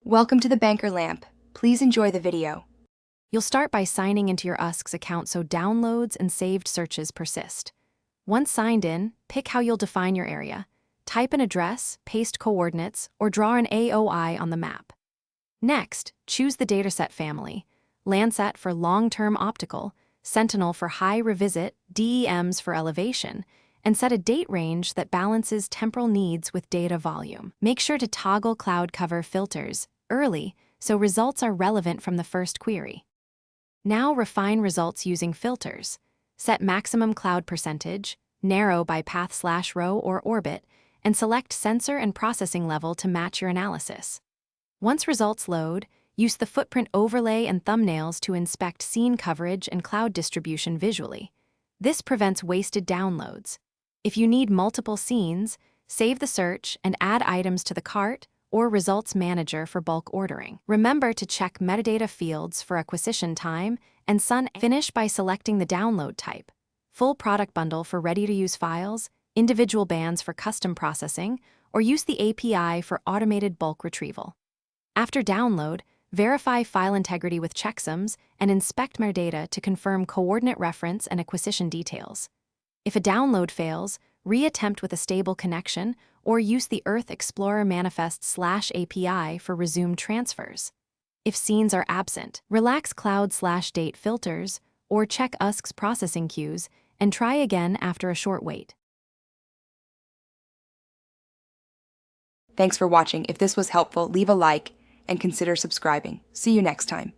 Welcome to the Banker Lamp. Please enjoy the video. You'll start by signing into your Usgs account so downloads and saved searches persist. Once signed in, pick how you'll define your area. Type an address, paste coordinates, or draw an AOI on the map. Next, choose the dataset family: Landsat for long-term optical, Sentinel for high revisit, DEMs for elevation, and set a date range that balances temporal needs with data volume. Make sure to toggle cloud cover filters early so results are relevant from the first query. Now refine results using filters. Set maximum cloud percentage, narrow by path/row or orbit, and select sensor and processing level to match your analysis. Once results load, use the footprint overlay and thumbnails to inspect scene coverage and cloud distribution visually. This prevents wasted downloads. If you need multiple scenes, save the search and add items to the cart or Results Manager for bulk ordering. Remember to check metadata fields for acquisition time and finish by selecting the download type: full product bundle for ready-to-use files, individual bands for custom processing, or use the API for automated bulk retrieval. After download, verify file integrity with checksums and inspect metadata to confirm coordinate reference and acquisition details. If a download fails, reattempt with a stable connection or use the Earth Explorer manifest/API for resumed transfers. If scenes are absent, relax cloud/date filters or check Usgs processing queues and try again after a short wait. Thanks for watching. If this was helpful, leave a like and consider subscribing. See you next time.